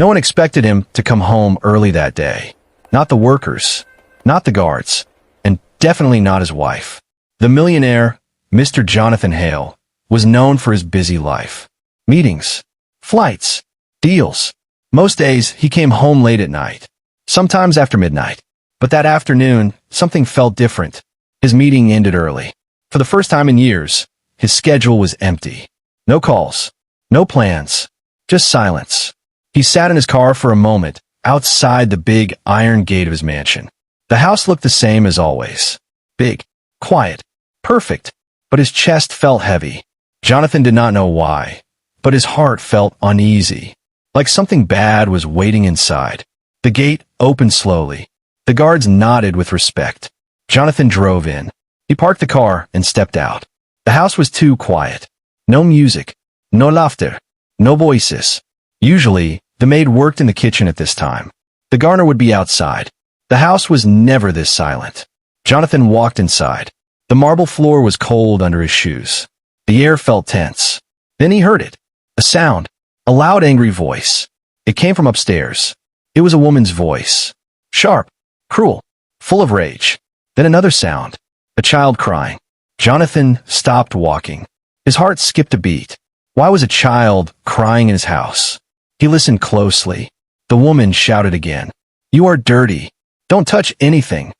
No one expected him to come home early that day. Not the workers, not the guards, and definitely not his wife. The millionaire, Mr. Jonathan Hale, was known for his busy life. Meetings, flights, deals. Most days, he came home late at night, sometimes after midnight. But that afternoon, something felt different. His meeting ended early. For the first time in years, his schedule was empty. No calls, no plans, just silence. He sat in his car for a moment, outside the big iron gate of his mansion. The house looked the same as always. Big, quiet, perfect, but his chest felt heavy. Jonathan did not know why, but his heart felt uneasy, like something bad was waiting inside. The gate opened slowly. The guards nodded with respect. Jonathan drove in. He parked the car and stepped out. The house was too quiet. No music, no laughter, no voices. Usually, the maid worked in the kitchen at this time. The gardener would be outside. The house was never this silent. Jonathan walked inside. The marble floor was cold under his shoes. The air felt tense. Then he heard it. A sound. A loud, angry voice. It came from upstairs. It was a woman's voice. Sharp, cruel, full of rage. Then another sound. A child crying. Jonathan stopped walking. His heart skipped a beat. Why was a child crying in his house? He listened closely. The woman shouted again. You are dirty. Don't touch anything.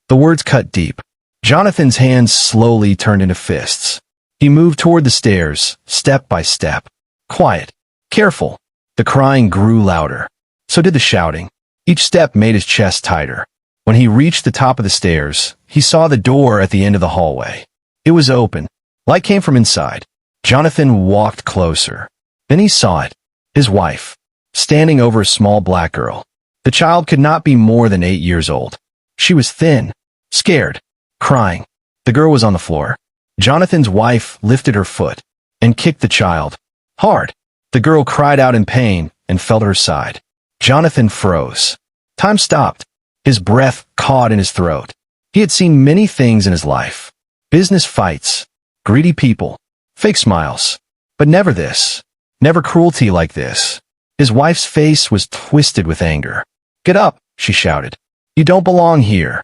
The words cut deep. Jonathan's hands slowly turned into fists. He moved toward the stairs, step by step. Quiet. Careful. The crying grew louder. So did the shouting. Each step made his chest tighter. When he reached the top of the stairs, he saw the door at the end of the hallway. It was open. Light came from inside. Jonathan walked closer. Then he saw it. His wife, standing over a small black girl. The child could not be more than 8 years old. She was thin, scared, crying. The girl was on the floor. Jonathan's wife lifted her foot and kicked the child. Hard. The girl cried out in pain and fell to her side. Jonathan froze. Time stopped. His breath caught in his throat. He had seen many things in his life. Business fights, greedy people, fake smiles. But never this. Never cruelty like this. His wife's face was twisted with anger. Get up, she shouted. You don't belong here.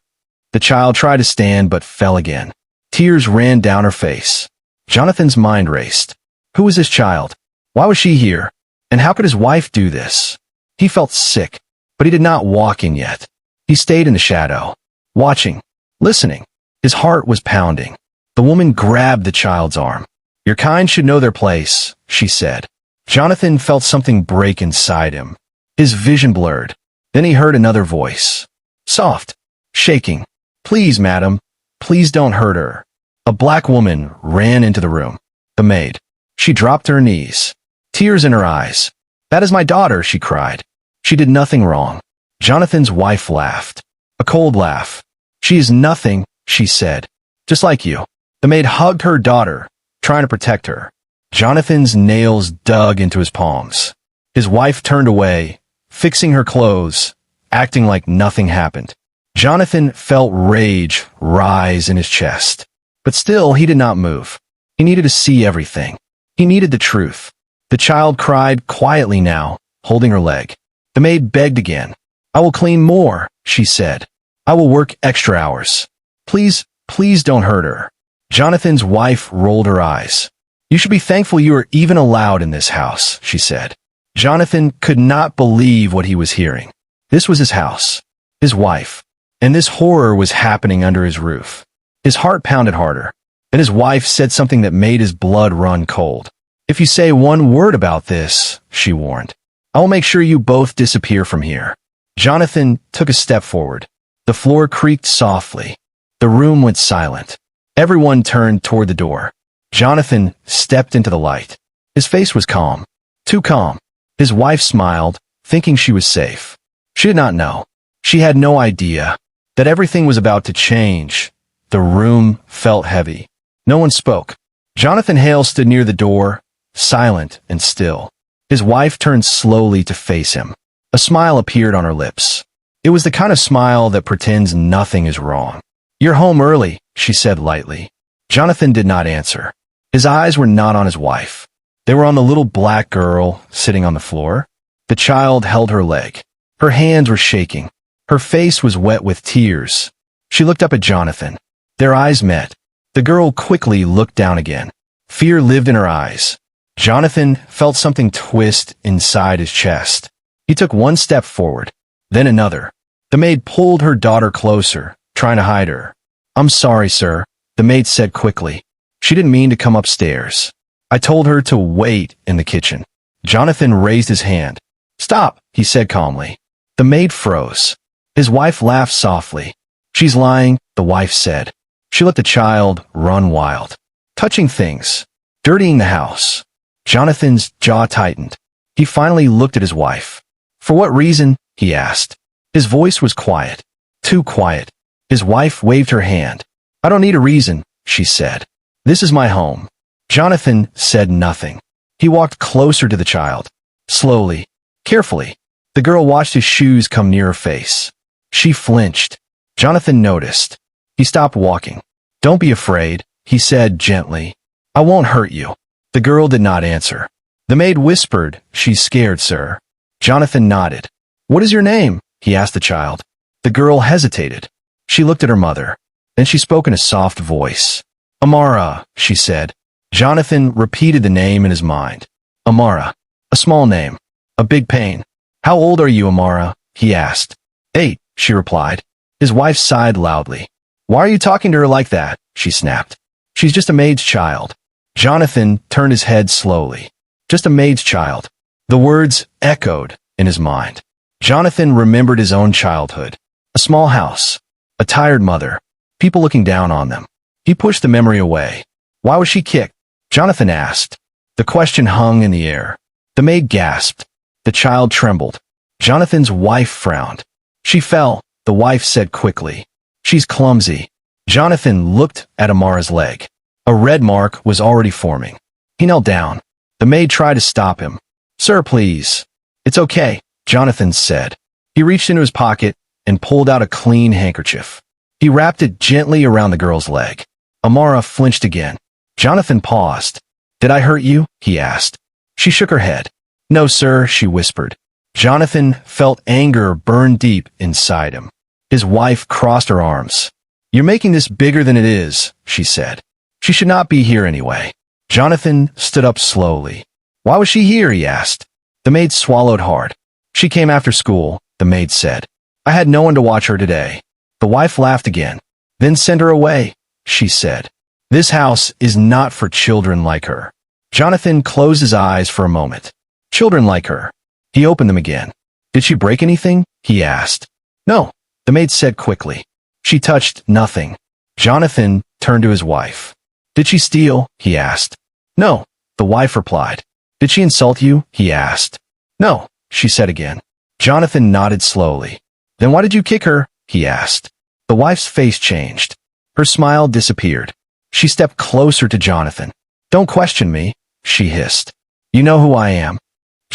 The child tried to stand but fell again. Tears ran down her face. Jonathan's mind raced. Who was this child? Why was she here? And how could his wife do this? He felt sick, but he did not walk in yet. He stayed in the shadow, watching, listening. His heart was pounding. The woman grabbed the child's arm. Your kind should know their place, she said. Jonathan felt something break inside him. His vision blurred. Then he heard another voice. Soft, shaking. Please, madam, please don't hurt her. A black woman ran into the room. The maid. She dropped to her knees. Tears in her eyes. That is my daughter, she cried. She did nothing wrong. Jonathan's wife laughed. A cold laugh. She is nothing, she said. Just like you. The maid hugged her daughter, trying to protect her. Jonathan's nails dug into his palms. His wife turned away, fixing her clothes, acting like nothing happened. Jonathan felt rage rise in his chest. But still, he did not move. He needed to see everything. He needed the truth. The child cried quietly now, holding her leg. The maid begged again. I will clean more, she said. I will work extra hours. Please, please don't hurt her. Jonathan's wife rolled her eyes. You should be thankful you are even allowed in this house, she said. Jonathan could not believe what he was hearing. This was his house, his wife, and this horror was happening under his roof. His heart pounded harder. Then his wife said something that made his blood run cold. If you say one word about this, she warned, I will make sure you both disappear from here. Jonathan took a step forward. The floor creaked softly. The room went silent. Everyone turned toward the door. Jonathan stepped into the light. His face was calm. Too calm. His wife smiled, thinking she was safe. She did not know. She had no idea that everything was about to change. The room felt heavy. No one spoke. Jonathan Hale stood near the door, silent and still. His wife turned slowly to face him. A smile appeared on her lips. It was the kind of smile that pretends nothing is wrong. You're home early, she said lightly. Jonathan did not answer. His eyes were not on his wife. They were on the little black girl sitting on the floor. The child held her leg. Her hands were shaking. Her face was wet with tears. She looked up at Jonathan. Their eyes met. The girl quickly looked down again. Fear lived in her eyes. Jonathan felt something twist inside his chest. He took one step forward, then another. The maid pulled her daughter closer, trying to hide her. "I'm sorry, sir," the maid said quickly. She didn't mean to come upstairs. "I told her to wait in the kitchen." Jonathan raised his hand. "Stop," he said calmly. The maid froze. His wife laughed softly. "She's lying," the wife said. She let the child run wild, touching things, dirtying the house. Jonathan's jaw tightened. He finally looked at his wife. "For what reason?" he asked. His voice was quiet, too quiet. His wife waved her hand. "I don't need a reason," she said. "This is my home." Jonathan said nothing. He walked closer to the child, slowly, carefully. The girl watched his shoes come near her face. She flinched. Jonathan noticed. He stopped walking. "Don't be afraid," he said gently. "I won't hurt you." The girl did not answer. The maid whispered, "She's scared, sir." Jonathan nodded. "What is your name?" he asked the child. The girl hesitated. She looked at her mother. Then she spoke in a soft voice. "Amara," she said. Jonathan repeated the name in his mind. Amara. A small name. A big pain. "How old are you, Amara?" he asked. 8, she replied. His wife sighed loudly. "Why are you talking to her like that?" she snapped. "She's just a maid's child." Jonathan turned his head slowly. "Just a maid's child." The words echoed in his mind. Jonathan remembered his own childhood. A small house. A tired mother. People looking down on them. He pushed the memory away. "Why was she kicked?" Jonathan asked. The question hung in the air. The maid gasped. The child trembled. Jonathan's wife frowned. "She fell," the wife said quickly. "She's clumsy." Jonathan looked at Amara's leg. A red mark was already forming. He knelt down. The maid tried to stop him. "Sir, please." "It's okay," Jonathan said. He reached into his pocket and pulled out a clean handkerchief. He wrapped it gently around the girl's leg. Amara flinched again. Jonathan paused. "Did I hurt you?" he asked. She shook her head. "No, sir," she whispered. Jonathan felt anger burn deep inside him. His wife crossed her arms. "You're making this bigger than it is," she said. "She should not be here anyway." Jonathan stood up slowly. "Why was she here?" he asked. The maid swallowed hard. "She came after school," the maid said. "I had no one to watch her today." The wife laughed again. "Then send her away," she said. "This house is not for children like her." Jonathan closed his eyes for a moment. Children like her. He opened them again. "Did she break anything?" he asked. "No," the maid said quickly. "She touched nothing." Jonathan turned to his wife. "Did she steal?" he asked. "No," the wife replied. "Did she insult you?" he asked. "No," she said again. Jonathan nodded slowly. "Then why did you kick her?" he asked. The wife's face changed. Her smile disappeared. She stepped closer to Jonathan. "Don't question me," she hissed. "You know who I am."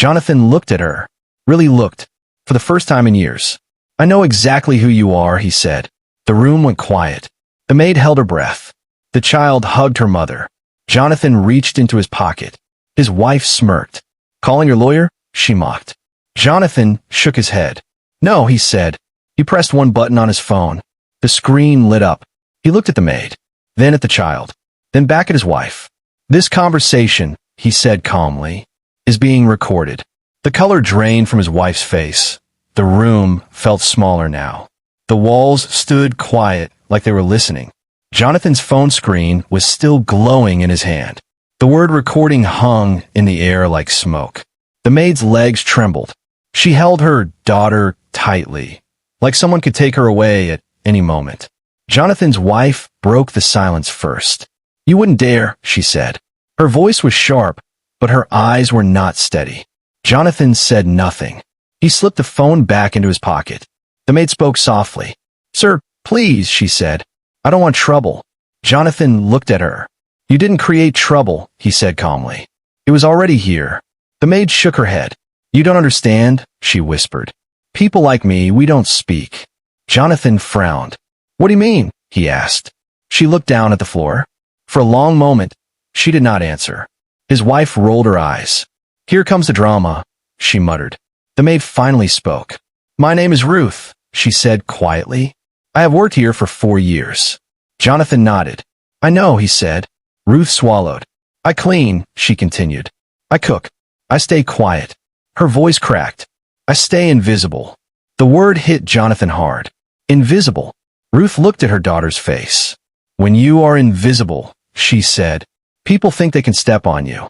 Jonathan looked at her. Really looked. For the first time in years. "I know exactly who you are," he said. The room went quiet. The maid held her breath. The child hugged her mother. Jonathan reached into his pocket. His wife smirked. "Calling your lawyer?" she mocked. Jonathan shook his head. "No," he said. He pressed one button on his phone. The screen lit up. He looked at the maid, then at the child, then back at his wife. "This conversation," he said calmly, "is being recorded." The color drained from his wife's face. The room felt smaller now. The walls stood quiet, like they were listening. Jonathan's phone screen was still glowing in his hand. The word recording hung in the air like smoke. The maid's legs trembled. She held her daughter tightly, like someone could take her away at any moment. Jonathan's wife broke the silence first. "You wouldn't dare," she said. Her voice was sharp, but her eyes were not steady. Jonathan said nothing. He slipped the phone back into his pocket. The maid spoke softly. "Sir, please," she said. "I don't want trouble." Jonathan looked at her. "You didn't create trouble," he said calmly. "It was already here." The maid shook her head. "You don't understand," she whispered. "People like me, we don't speak." Jonathan frowned. "What do you mean?" he asked. She looked down at the floor. For a long moment, she did not answer. His wife rolled her eyes. "Here comes the drama," she muttered. The maid finally spoke. "My name is Ruth," she said quietly. "I have worked here for 4 years." Jonathan nodded. "I know," he said. Ruth swallowed. "I clean," she continued. "I cook. I stay quiet." Her voice cracked. "I stay invisible." The word hit Jonathan hard. Invisible. Ruth looked at her daughter's face. "When you are invisible," she said, "people think they can step on you."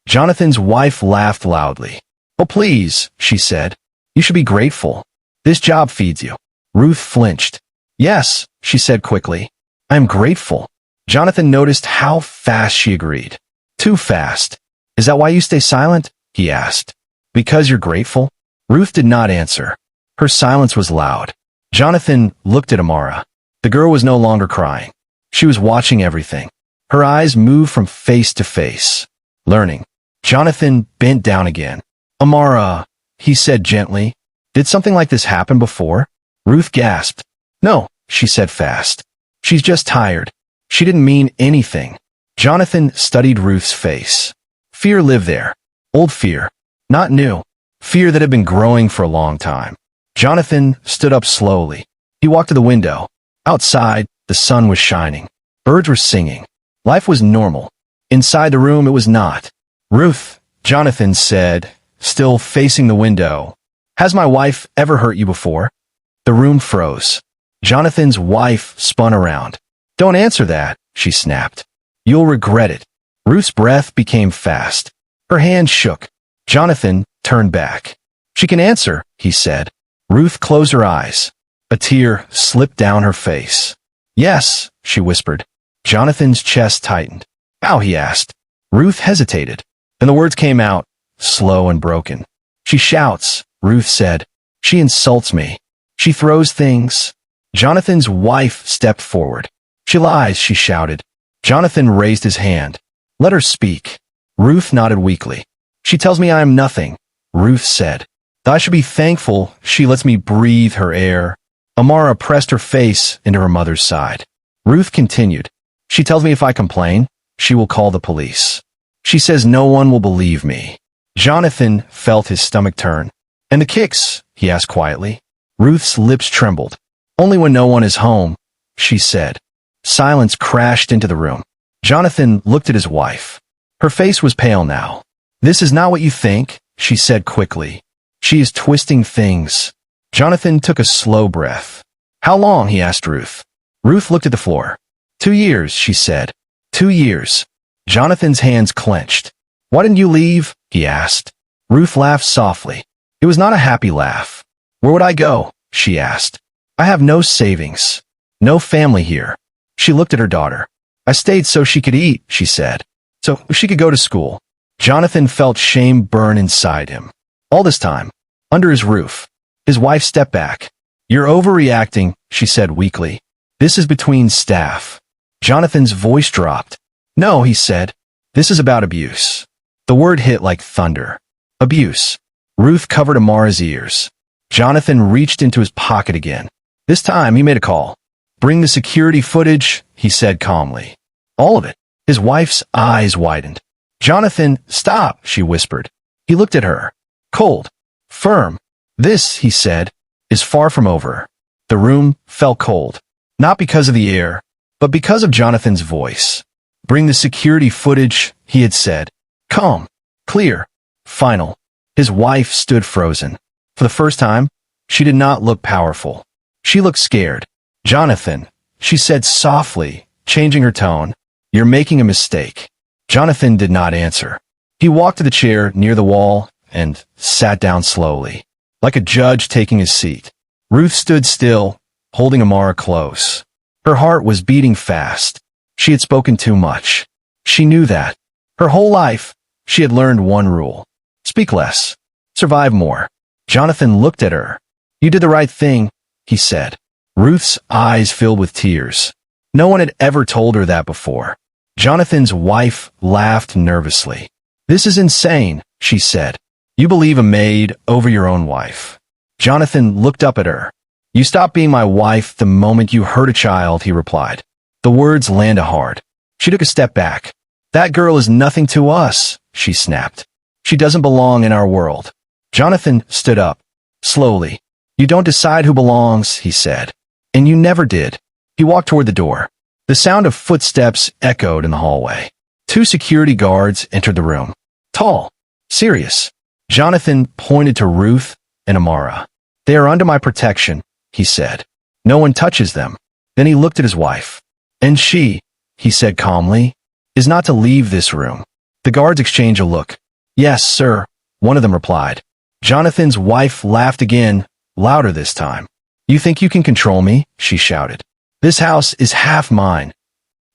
Jonathan's wife laughed loudly. "Oh, please," she said. "You should be grateful. This job feeds you." Ruth flinched. "Yes," she said quickly. "I am grateful." Jonathan noticed how fast she agreed. "Too fast." "Is that why you stay silent?" he asked. "Because you're grateful?" Ruth did not answer. Her silence was loud. Jonathan looked at Amara. The girl was no longer crying. She was watching everything. Her eyes moved from face to face, learning. Jonathan bent down again. "Amara," he said gently, "did something like this happen before?" Ruth gasped. "No," she said fast. "She's just tired. She didn't mean anything." Jonathan studied Ruth's face. Fear lived there. Old fear. Not new. Fear that had been growing for a long time. Jonathan stood up slowly. He walked to the window. Outside, the sun was shining. Birds were singing. Life was normal. Inside the room, it was not. "Ruth," Jonathan said, still facing the window, "has my wife ever hurt you before?" The room froze. Jonathan's wife spun around. "Don't answer that," she snapped. "You'll regret it." Ruth's breath became fast. Her hand shook. Jonathan turned back. "She can answer," he said. Ruth closed her eyes. A tear slipped down her face. "Yes," she whispered. Jonathan's chest tightened. "How?" he asked. Ruth hesitated. Then the words came out, slow and broken. "She shouts," Ruth said. "She insults me. She throws things." Jonathan's wife stepped forward. "She lies," she shouted. Jonathan raised his hand. "Let her speak." Ruth nodded weakly. "She tells me I am nothing," Ruth said. "That I should be thankful she lets me breathe her air." Amara pressed her face into her mother's side. Ruth continued. "She tells me if I complain, she will call the police. She says no one will believe me." Jonathan felt his stomach turn. "And the kicks?" he asked quietly. Ruth's lips trembled. "Only when no one is home," she said. Silence crashed into the room. Jonathan looked at his wife. Her face was pale now. "This is not what you think," she said quickly. "She is twisting things." Jonathan took a slow breath. "How long?" he asked Ruth. Ruth looked at the floor. 2 years, she said. 2 years. Jonathan's hands clenched. "Why didn't you leave?" he asked. Ruth laughed softly. It was not a happy laugh. "Where would I go?" she asked. "I have no savings. No family here." She looked at her daughter. "I stayed so she could eat," she said. "So she could go to school." Jonathan felt shame burn inside him. All this time, under his roof, his wife stepped back. "You're overreacting," she said weakly. "This is between staff." Jonathan's voice dropped. "No," he said. "This is about abuse." The word hit like thunder. Abuse. Ruth covered Amara's ears. Jonathan reached into his pocket again. This time, he made a call. "Bring the security footage," he said calmly. "All of it." His wife's eyes widened. "Jonathan, stop," she whispered. He looked at her. Cold. Firm. "This," he said, "is far from over." The room felt cold. Not because of the air, but because of Jonathan's voice. "Bring the security footage," he had said. Calm. Clear. Final. His wife stood frozen. For the first time, she did not look powerful. She looked scared. "Jonathan," she said softly, changing her tone, "you're making a mistake." Jonathan did not answer. He walked to the chair near the wall and sat down slowly, like a judge taking his seat. Ruth stood still, holding Amara close. Her heart was beating fast. She had spoken too much. She knew that. Her whole life, she had learned one rule. Speak less. Survive more. Jonathan looked at her. "You did the right thing," he said. Ruth's eyes filled with tears. No one had ever told her that before. Jonathan's wife laughed nervously. "This is insane," she said. "You believe a maid over your own wife." Jonathan looked up at her. "You stopped being my wife the moment you hurt a child," he replied. The words landed hard. She took a step back. "That girl is nothing to us," she snapped. "She doesn't belong in our world." Jonathan stood up. Slowly. You don't decide who belongs, he said. And you never did. He walked toward the door. The sound of footsteps echoed in the hallway. 2 security guards entered the room. Tall. Serious. Jonathan pointed to Ruth and Amara. They are under my protection, he said. No one touches them. Then he looked at his wife. And she, he said calmly, is not to leave this room. The guards exchanged a look. Yes, sir, one of them replied. Jonathan's wife laughed again, louder this time. You think you can control me? She shouted. This house is half mine.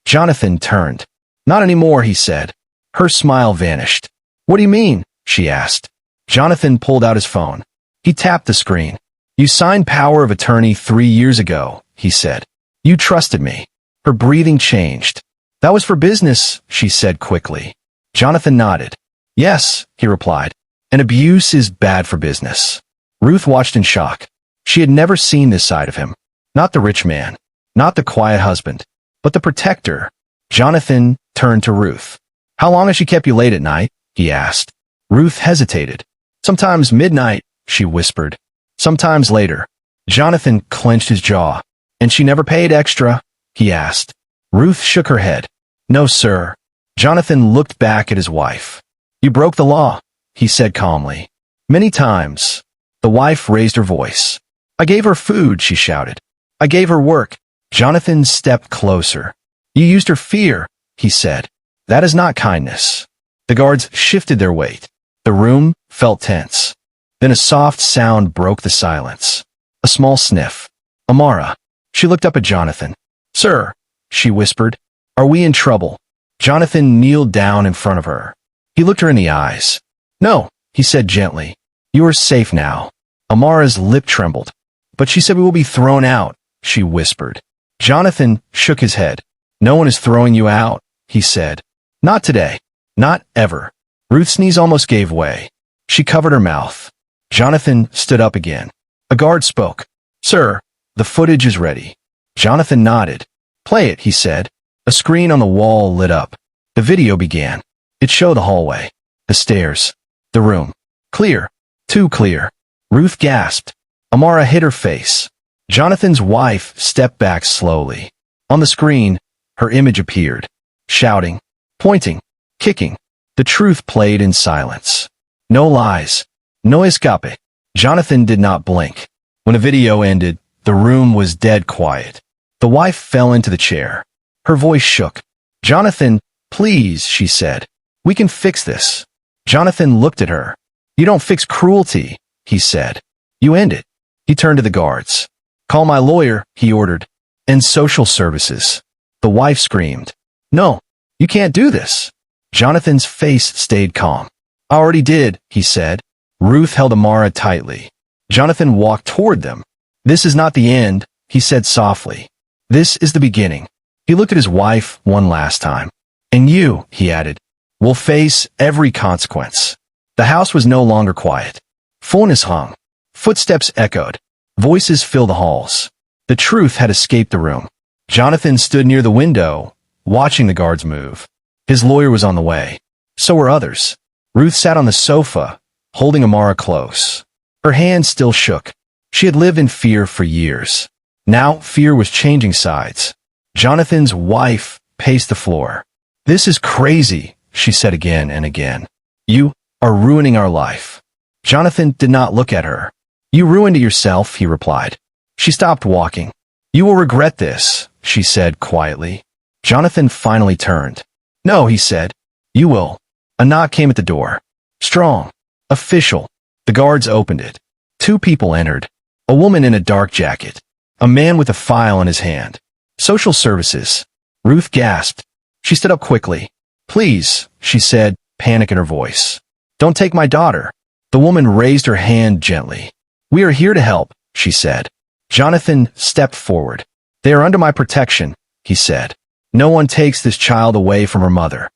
Jonathan turned. Not anymore, he said. Her smile vanished. What do you mean? She asked. Jonathan pulled out his phone. He tapped the screen. You signed power of attorney 3 years ago, he said. You trusted me. Her breathing changed. That was for business, she said quickly. Jonathan nodded. Yes, he replied. And abuse is bad for business. Ruth watched in shock. She had never seen this side of him. Not the rich man. Not the quiet husband. But the protector. Jonathan turned to Ruth. How long has she kept you late at night? He asked. Ruth hesitated. Sometimes midnight, she whispered. Sometimes later. Jonathan clenched his jaw. And she never paid extra? He asked. Ruth shook her head. No, sir. Jonathan looked back at his wife. You broke the law, he said calmly. Many times. The wife raised her voice. I gave her food, she shouted. I gave her work. Jonathan stepped closer. You used her fear, he said. That is not kindness. The guards shifted their weight. The room felt tense. Then a soft sound broke the silence. A small sniff. Amara. She looked up at Jonathan. Sir, she whispered. Are we in trouble? Jonathan kneeled down in front of her. He looked her in the eyes. No, he said gently. You are safe now. Amara's lip trembled. But she said we will be thrown out, she whispered. Jonathan shook his head. No one is throwing you out, he said. Not today. Not ever. Ruth's knees almost gave way. She covered her mouth. Jonathan stood up again. A guard spoke. Sir, the footage is ready. Jonathan nodded. Play it, he said. A screen on the wall lit up. The video began. It showed the hallway, the stairs, the room. Clear. Too clear. Ruth gasped. Amara hid her face. Jonathan's wife stepped back slowly. On the screen, her image appeared. Shouting, pointing, kicking. The truth played in silence. No lies. No escape. Jonathan did not blink. When the video ended, the room was dead quiet. The wife fell into the chair. Her voice shook. Jonathan, please, she said. We can fix this. Jonathan looked at her. You don't fix cruelty, he said. You end it. He turned to the guards. Call my lawyer, he ordered. And social services. The wife screamed. No, you can't do this. Jonathan's face stayed calm. I already did, he said. Ruth held Amara tightly. Jonathan walked toward them. This is not the end, he said softly. This is the beginning. He looked at his wife one last time. And you, he added, will face every consequence. The house was no longer quiet. Fullness hung. Footsteps echoed. Voices filled the halls. The truth had escaped the room. Jonathan stood near the window, watching the guards move. His lawyer was on the way. So were others. Ruth sat on the sofa, holding Amara close. Her hand still shook. She had lived in fear for years. Now fear was changing sides. Jonathan's wife paced the floor. This is crazy, she said again and again. You are ruining our life. Jonathan did not look at her. You ruined it yourself, he replied. She stopped walking. You will regret this, she said quietly. Jonathan finally turned. No, he said. You will. A knock came at the door. Strong. Official. The guards opened it. 2 people entered. A woman in a dark jacket. A man with a file in his hand. Social services. Ruth gasped. She stood up quickly. Please, she said, panic in her voice. Don't take my daughter. The woman raised her hand gently. We are here to help, she said. Jonathan stepped forward. They are under my protection, he said. No one takes this child away from her mother.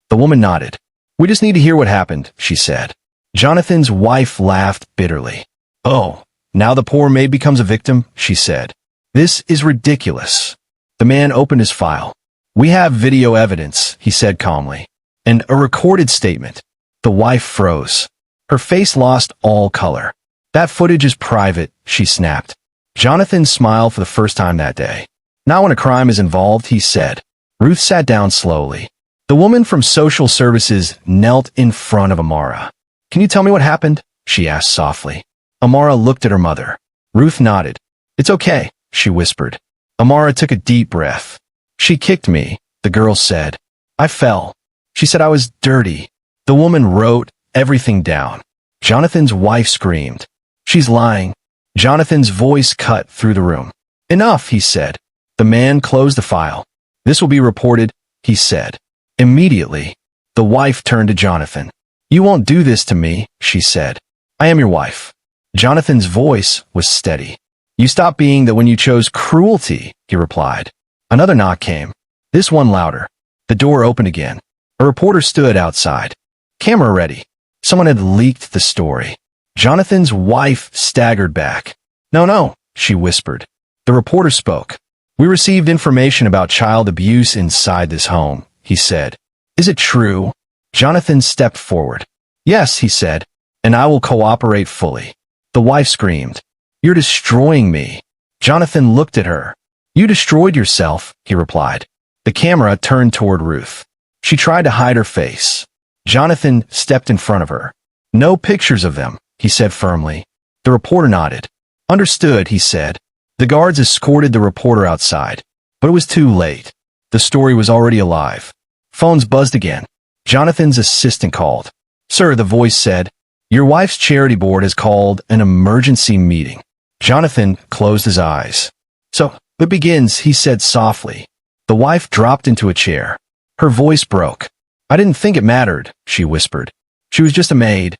The woman nodded. We just need to hear what happened, she said. Jonathan's wife laughed bitterly. Oh, now the poor maid becomes a victim, she said. This is ridiculous. The man opened his file. We have video evidence, he said calmly. And a recorded statement. The wife froze. Her face lost all color. That footage is private, she snapped. Jonathan smiled for the first time that day. Not when a crime is involved, he said. Ruth sat down slowly. The woman from social services knelt in front of Amara. Can you tell me what happened? She asked softly. Amara looked at her mother. Ruth nodded. It's okay, she whispered. Amara took a deep breath. She kicked me, the girl said. I fell. She said I was dirty. The woman wrote everything down. Jonathan's wife screamed. She's lying. Jonathan's voice cut through the room. Enough, he said. The man closed the file. This will be reported, he said. Immediately, the wife turned to Jonathan. You won't do this to me, she said. I am your wife. Jonathan's voice was steady. You stopped being that when you chose cruelty, he replied. Another knock came. This one louder. The door opened again. A reporter stood outside. Camera ready. Someone had leaked the story. Jonathan's wife staggered back. No, she whispered. The reporter spoke. We received information about child abuse inside this home, he said. Is it true? Jonathan stepped forward. Yes, he said, and I will cooperate fully. The wife screamed. You're destroying me. Jonathan looked at her. You destroyed yourself, he replied. The camera turned toward Ruth. She tried to hide her face. Jonathan stepped in front of her. No pictures of them, he said firmly. The reporter nodded. Understood, he said. The guards escorted the reporter outside, but it was too late. The story was already alive. Phones buzzed again. Jonathan's assistant called. Sir, the voice said, your wife's charity board has called an emergency meeting. Jonathan closed his eyes. So, it begins, he said softly. The wife dropped into a chair. Her voice broke. I didn't think it mattered, she whispered. She was just a maid.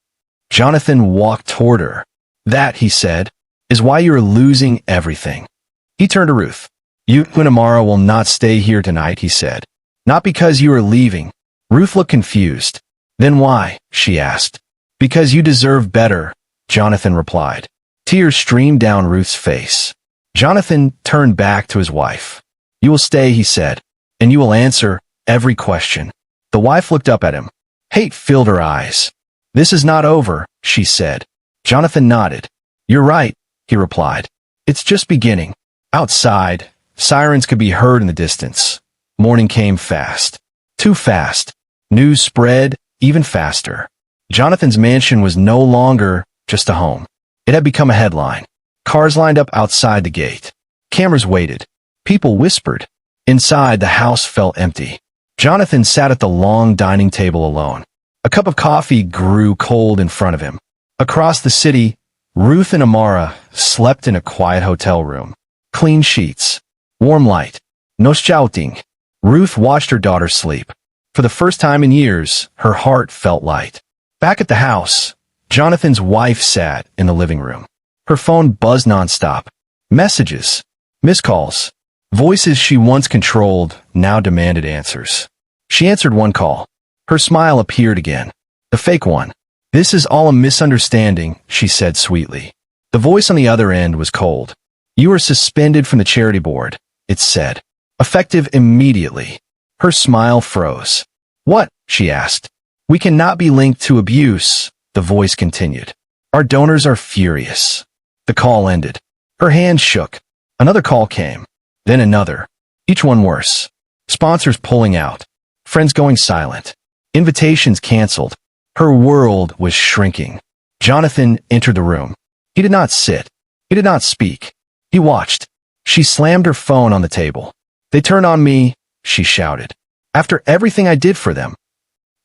Jonathan walked toward her. That, he said, is why you're losing everything. He turned to Ruth. You and Amara will not stay here tonight, he said. Not because you are leaving. Ruth looked confused. Then why? She asked. Because you deserve better, Jonathan replied. Tears streamed down Ruth's face. Jonathan turned back to his wife. You will stay, he said, and you will answer every question. The wife looked up at him. Hate filled her eyes. This is not over, she said. Jonathan nodded. You're right, he replied. It's just beginning. Outside, sirens could be heard in the distance. Morning came fast. Too fast. News spread even faster. Jonathan's mansion was no longer just a home. It had become a headline. Cars lined up outside the gate. Cameras waited. People whispered. Inside, the house felt empty. Jonathan sat at the long dining table alone. A cup of coffee grew cold in front of him. Across the city, Ruth and Amara slept in a quiet hotel room. Clean sheets. Warm light. No shouting. Ruth watched her daughter sleep. For the first time in years, her heart felt light. Back at the house, Jonathan's wife sat in the living room. Her phone buzzed nonstop. Messages. Missed calls. Voices she once controlled now demanded answers. She answered one call. Her smile appeared again. The fake one. This is all a misunderstanding, she said sweetly. The voice on the other end was cold. You are suspended from the charity board, it said. Effective immediately. Her smile froze. What? She asked. We cannot be linked to abuse, the voice continued. Our donors are furious. The call ended. Her hand shook. Another call came. Then another. Each one worse. Sponsors pulling out. Friends going silent. Invitations canceled. Her world was shrinking. Jonathan entered the room. He did not sit. He did not speak. He watched. She slammed her phone on the table. They turned on me, she shouted. After everything I did for them.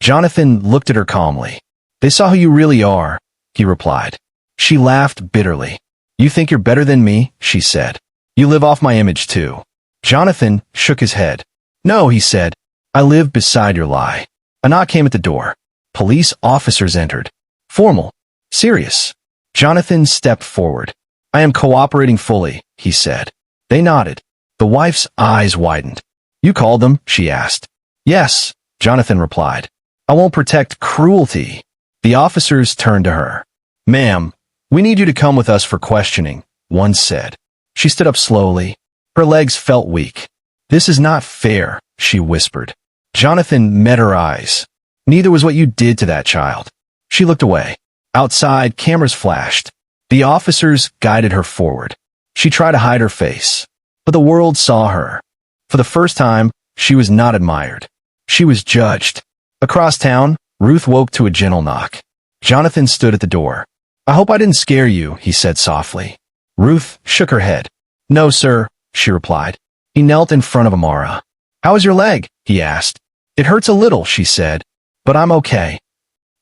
Jonathan looked at her calmly. They saw who you really are, he replied. She laughed bitterly. You think you're better than me, she said. You live off my image too. Jonathan shook his head. No, he said. I live beside your lie. A knock came at the door. Police officers entered. Formal. Serious. Jonathan stepped forward. I am cooperating fully, he said. They nodded. The wife's eyes widened. You called them, she asked. Yes, Jonathan replied. I won't protect cruelty. The officers turned to her. Ma'am, we need you to come with us for questioning, one said. She stood up slowly. Her legs felt weak. This is not fair, she whispered. Jonathan met her eyes. Neither was what you did to that child. She looked away. Outside, cameras flashed. The officers guided her forward. She tried to hide her face, but the world saw her. For the first time, she was not admired. She was judged. Across town, Ruth woke to a gentle knock. Jonathan stood at the door. "I hope I didn't scare you," he said softly. Ruth shook her head. "No, sir," she replied. He knelt in front of Amara. "How is your leg?" he asked. "It hurts a little," she said, "but I'm okay."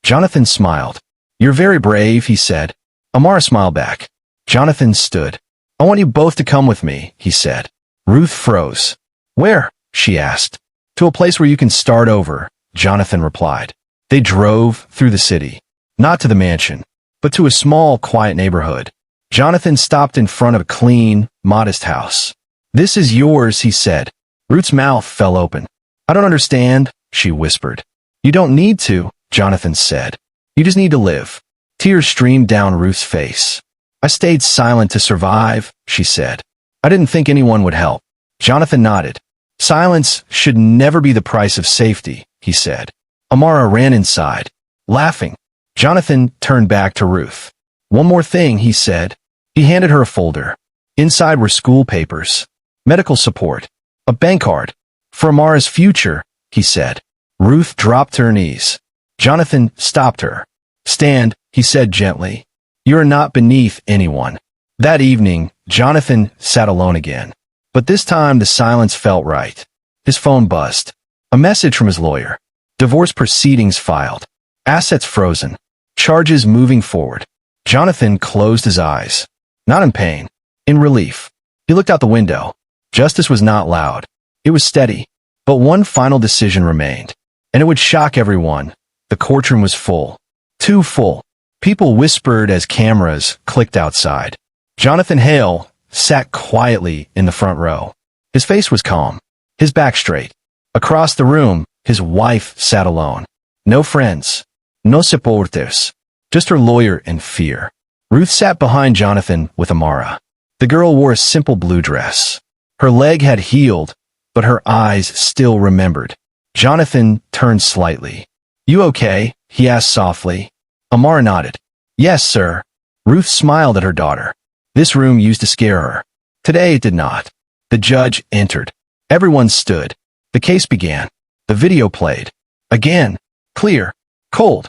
Jonathan smiled. "You're very brave," he said. Amara smiled back. Jonathan stood. "I want you both to come with me," he said. Ruth froze. "Where?" she asked. "To a place where you can start over," Jonathan replied. They drove through the city. Not to the mansion, but to a small, quiet neighborhood. Jonathan stopped in front of a clean, modest house. "This is yours," he said. Ruth's mouth fell open. "I don't understand," she whispered. "You don't need to," Jonathan said. "You just need to live." Tears streamed down Ruth's face. "I stayed silent to survive," she said. "I didn't think anyone would help." Jonathan nodded. "Silence should never be the price of safety," he said. Amara ran inside, laughing. Jonathan turned back to Ruth. "One more thing," he said. He handed her a folder. Inside were school papers, medical support, a bank card. "For Amara's future," he said. Ruth dropped to her knees. Jonathan stopped her. "Stand," he said gently. "You are not beneath anyone." That evening, Jonathan sat alone again. But this time the silence felt right. His phone buzzed. A message from his lawyer. Divorce proceedings filed. Assets frozen. Charges moving forward. Jonathan closed his eyes. Not in pain. In relief. He looked out the window. Justice was not loud. It was steady. But one final decision remained. And it would shock everyone. The courtroom was full. Too full. People whispered as cameras clicked outside. Jonathan Hale sat quietly in the front row. His face was calm. His back straight. Across the room, his wife sat alone. No friends. No supporters. Just her lawyer and fear. Ruth sat behind Jonathan with Amara. The girl wore a simple blue dress. Her leg had healed, but her eyes still remembered. Jonathan turned slightly. "You okay?" he asked softly. Amara nodded. "Yes, sir." Ruth smiled at her daughter. This room used to scare her. Today it did not. The judge entered. Everyone stood. The case began. The video played. Again. Clear. Cold.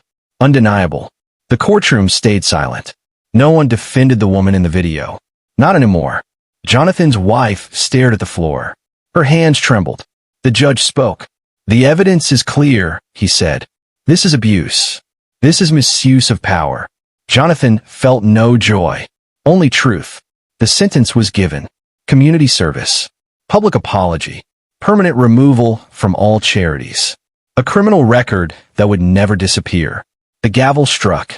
Undeniable. The courtroom stayed silent. No one defended the woman in the video. Not anymore. Jonathan's wife stared at the floor. Her hands trembled. The judge spoke. "The evidence is clear," he said. "This is abuse. This is misuse of power." Jonathan felt no joy. Only truth. The sentence was given. Community service. Public apology. Permanent removal from all charities. A criminal record that would never disappear. The gavel struck.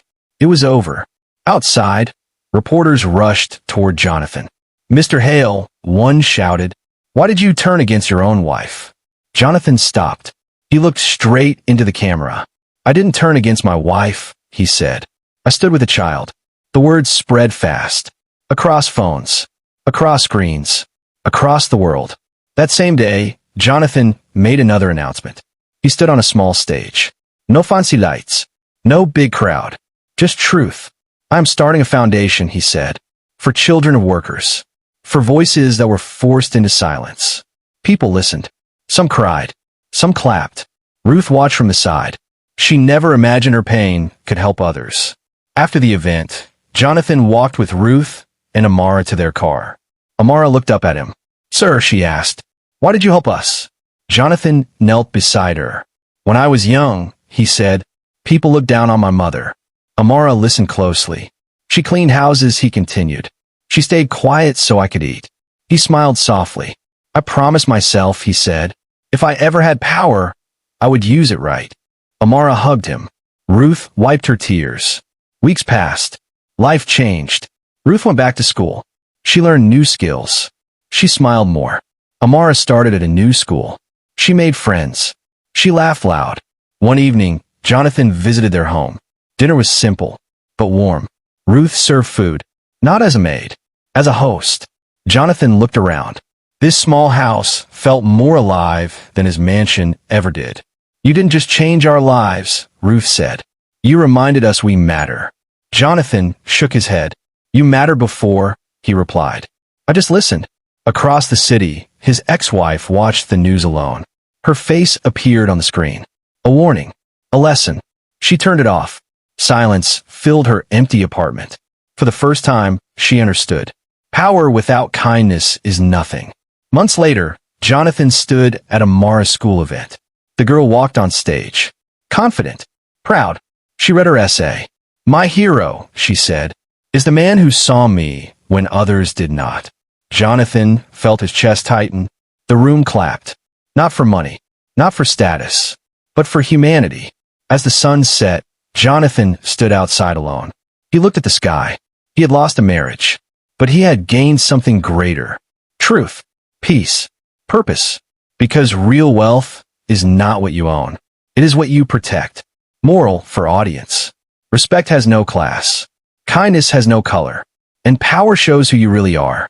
It was over. Outside, reporters rushed toward Jonathan. "Mr. Hale," one shouted, "why did you turn against your own wife?" Jonathan stopped. He looked straight into the camera. "I didn't turn against my wife," he said. "I stood with a child." The words spread fast. Across phones. Across screens. Across the world. That same day, Jonathan made another announcement. He stood on a small stage. No fancy lights. No big crowd. Just truth. "I'm starting a foundation," he said. "For children of workers. For voices that were forced into silence." People listened. Some cried. Some clapped. Ruth watched from the side. She never imagined her pain could help others. After the event, Jonathan walked with Ruth and Amara to their car. Amara looked up at him. "Sir," she asked, "why did you help us?" Jonathan knelt beside her. "When I was young," he said, "people looked down on my mother." Amara listened closely. "She cleaned houses," he continued. "She stayed quiet so I could eat." He smiled softly. "I promised myself," he said, "if I ever had power, I would use it right." Amara hugged him. Ruth wiped her tears. Weeks passed. Life changed. Ruth went back to school. She learned new skills. She smiled more. Amara started at a new school. She made friends. She laughed loud. One evening, Jonathan visited their home. Dinner was simple, but warm. Ruth served food, not as a maid, as a host. Jonathan looked around. This small house felt more alive than his mansion ever did. "You didn't just change our lives," Ruth said. "You reminded us we matter." Jonathan shook his head. You mattered before, he replied. I just listened. Across the city, his ex-wife watched the news alone. Her face appeared on the screen. A warning. A lesson. She turned it off. Silence filled her empty apartment. For the first time, she understood. Power without kindness is nothing. Months later, Jonathan stood at a Mara school event. The girl walked on stage. Confident. Proud. She read her essay. My hero, she said, is the man who saw me when others did not. Jonathan felt his chest tighten. The room clapped. Not for money, not for status, but for humanity. As the sun set, Jonathan stood outside alone. He looked at the sky. He had lost a marriage, but he had gained something greater. Truth, peace, purpose. Because real wealth is not what you own. It is what you protect. Moral for audience. Respect has no class. Kindness has no color. And power shows who you really are.